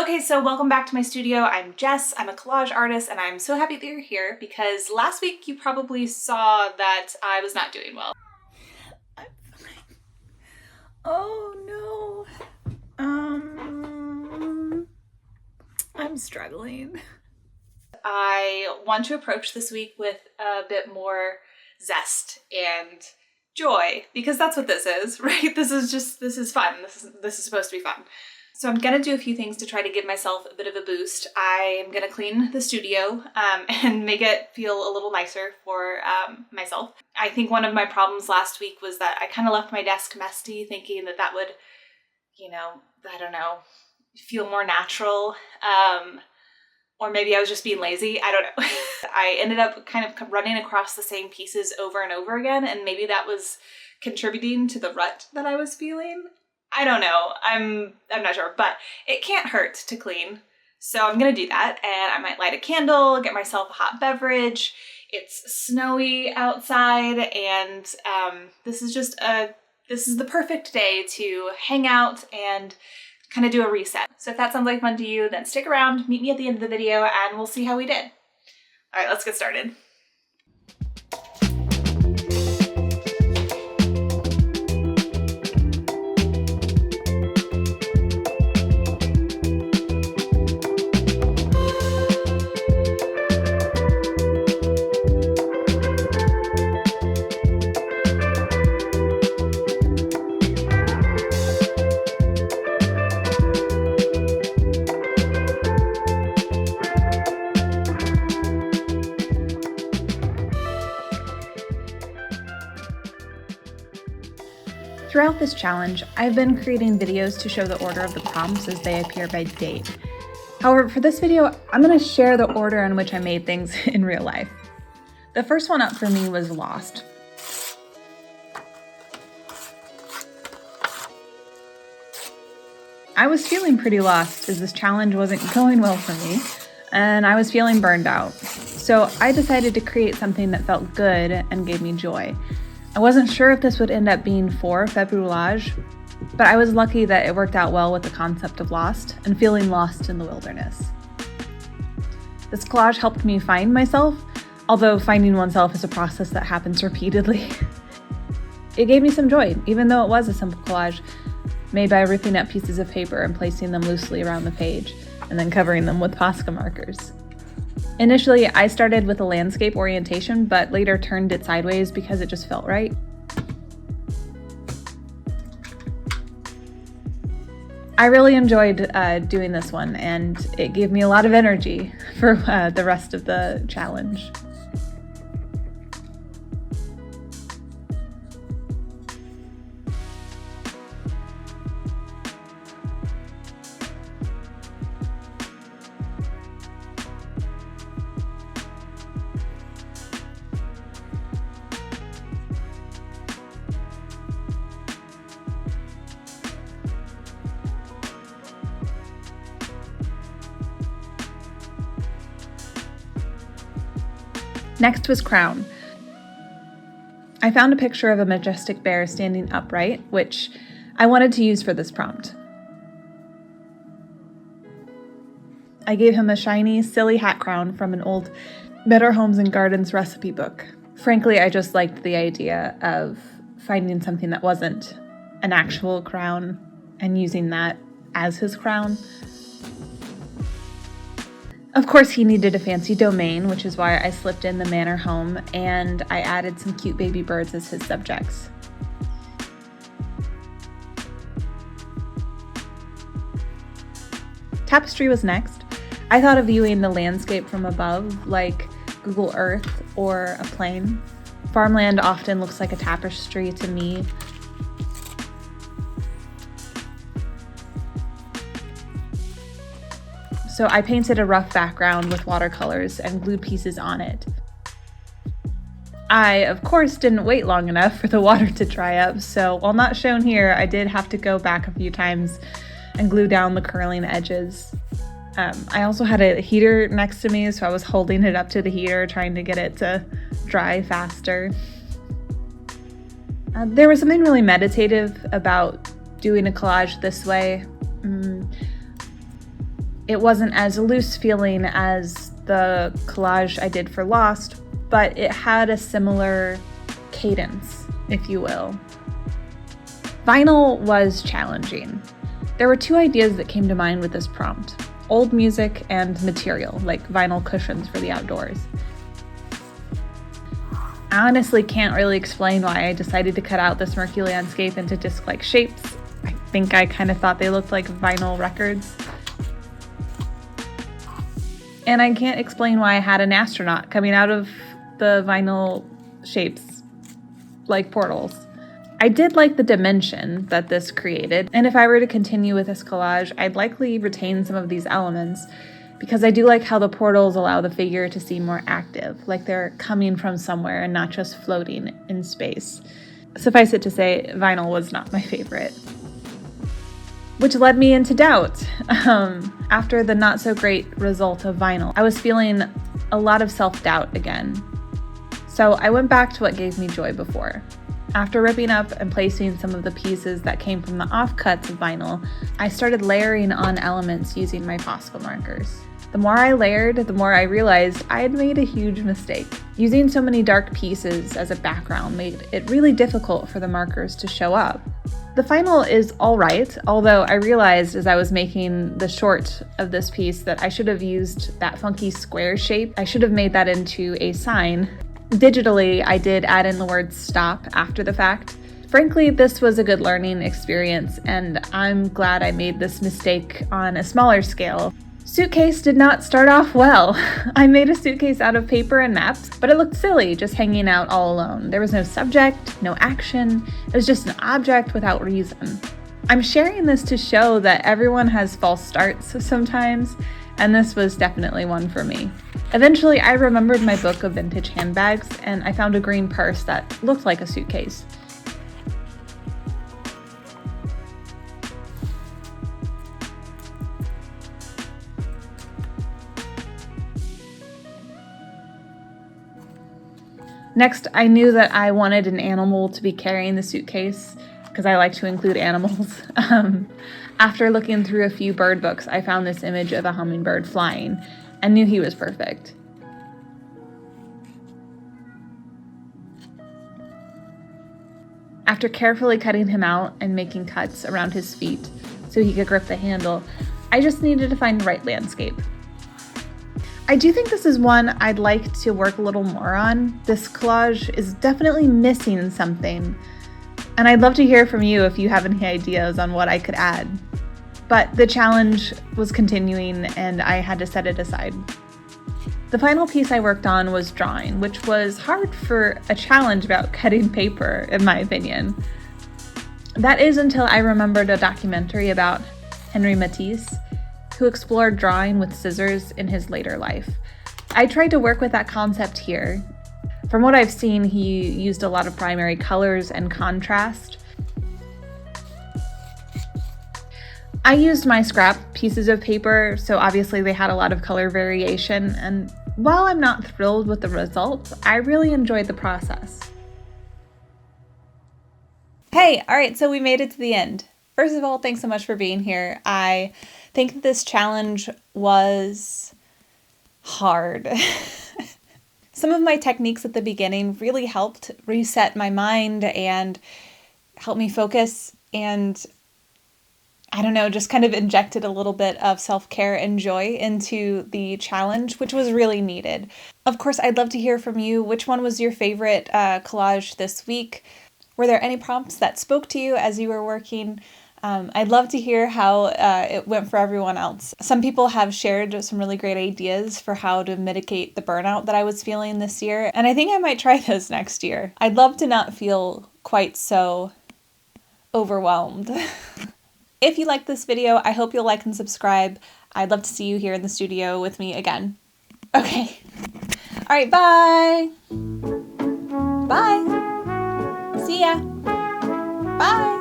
Okay, so welcome back to my studio. I'm Jess, I'm a collage artist, and I'm so happy that you're here because last week you probably saw that I was not doing well. I'm fine. Oh no. I'm struggling. I want to approach this week with a bit more zest and joy because that's what this is, right? This is fun. This is supposed to be fun. So I'm gonna do a few things to try to give myself a bit of a boost. I am gonna clean the studio and make it feel a little nicer for myself. I think one of my problems last week was that I kind of left my desk messy, thinking that that would, I don't know, feel more natural. Or maybe I was just being lazy. I don't know. I ended up kind of running across the same pieces over and over again, and maybe that was contributing to the rut that I was feeling. I don't know. I'm not sure, but it can't hurt to clean. So I'm gonna do that, and I might light a candle, get myself a hot beverage. It's snowy outside, and this is the perfect day to hang out and kind of do a reset. So if that sounds like fun to you, then stick around, meet me at the end of the video, and we'll see how we did. All right, let's get started. Throughout this challenge, I've been creating videos to show the order of the prompts as they appear by date. However, for this video, I'm going to share the order in which I made things in real life. The first one up for me was lost. I was feeling pretty lost as this challenge wasn't going well for me, and I was feeling burned out. So I decided to create something that felt good and gave me joy. I wasn't sure if this would end up being for Februllage, but I was lucky that it worked out well with the concept of lost and feeling lost in the wilderness. This collage helped me find myself, although finding oneself is a process that happens repeatedly. It gave me some joy, even though it was a simple collage made by ripping up pieces of paper and placing them loosely around the page, and then covering them with Posca markers. Initially, I started with a landscape orientation, but later turned it sideways because it just felt right. I really enjoyed doing this one, and it gave me a lot of energy for the rest of the challenge. Next was crown. I found a picture of a majestic bear standing upright, which I wanted to use for this prompt. I gave him a shiny, silly hat crown from an old Better Homes and Gardens recipe book. Frankly, I just liked the idea of finding something that wasn't an actual crown and using that as his crown. Of course, he needed a fancy domain, which is why I slipped in the manor home, and I added some cute baby birds as his subjects. Tapestry was next. I thought of viewing the landscape from above, like Google Earth or a plane. Farmland often looks like a tapestry to me. So I painted a rough background with watercolors and glued pieces on it. I, of course, didn't wait long enough for the water to dry up, so while not shown here, I did have to go back a few times and glue down the curling edges. I also had a heater next to me, so I was holding it up to the heater, trying to get it to dry faster. There was something really meditative about doing a collage this way. It wasn't as loose feeling as the collage I did for Lost, but it had a similar cadence, if you will. Vinyl was challenging. There were two ideas that came to mind with this prompt: old music and material, like vinyl cushions for the outdoors. I honestly can't really explain why I decided to cut out this murky landscape into disc-like shapes. I think I kind of thought they looked like vinyl records. And I can't explain why I had an astronaut coming out of the vinyl shapes, like portals. I did like the dimension that this created, and if I were to continue with this collage, I'd likely retain some of these elements, because I do like how the portals allow the figure to seem more active, like they're coming from somewhere and not just floating in space. Suffice it to say, vinyl was not my favorite. Which led me into doubt. After the not so great result of vinyl, I was feeling a lot of self-doubt again. So I went back to what gave me joy before. After ripping up and placing some of the pieces that came from the offcuts of vinyl, I started layering on elements using my Posca markers. The more I layered, the more I realized I had made a huge mistake. Using so many dark pieces as a background made it really difficult for the markers to show up. The final is alright, although I realized as I was making the short of this piece that I should have used that funky square shape. I should have made that into a sign. Digitally, I did add in the word stop after the fact. Frankly, this was a good learning experience, and I'm glad I made this mistake on a smaller scale. Suitcase did not start off well. I made a suitcase out of paper and maps, but it looked silly just hanging out all alone. There was no subject, no action. It was just an object without reason. I'm sharing this to show that everyone has false starts sometimes, and this was definitely one for me. Eventually, I remembered my book of vintage handbags, and I found a green purse that looked like a suitcase. Next, I knew that I wanted an animal to be carrying the suitcase, because I like to include animals. After looking through a few bird books, I found this image of a hummingbird flying and knew he was perfect. After carefully cutting him out and making cuts around his feet so he could grip the handle, I just needed to find the right landscape. I do think this is one I'd like to work a little more on. This collage is definitely missing something, and I'd love to hear from you if you have any ideas on what I could add. But the challenge was continuing, and I had to set it aside. The final piece I worked on was drawing, which was hard for a challenge about cutting paper, in my opinion. That is until I remembered a documentary about Henri Matisse, who explored drawing with scissors in his later life. I tried to work with that concept here. From what I've seen, he used a lot of primary colors and contrast. I used my scrap pieces of paper, so obviously they had a lot of color variation, and while I'm not thrilled with the result, I really enjoyed the process. Hey, all right, so we made it to the end. First of all, thanks so much for being here. I think that this challenge was hard. Some of my techniques at the beginning really helped reset my mind and help me focus, and I don't know, just kind of injected a little bit of self-care and joy into the challenge, which was really needed. Of course, I'd love to hear from you. Which one was your favorite collage this week? Were there any prompts that spoke to you as you were working? I'd love to hear how it went for everyone else. Some people have shared some really great ideas for how to mitigate the burnout that I was feeling this year, and I think I might try those next year. I'd love to not feel quite so overwhelmed. If you liked this video, I hope you'll like and subscribe. I'd love to see you here in the studio with me again. Okay. All right, bye. Bye. See ya. Bye.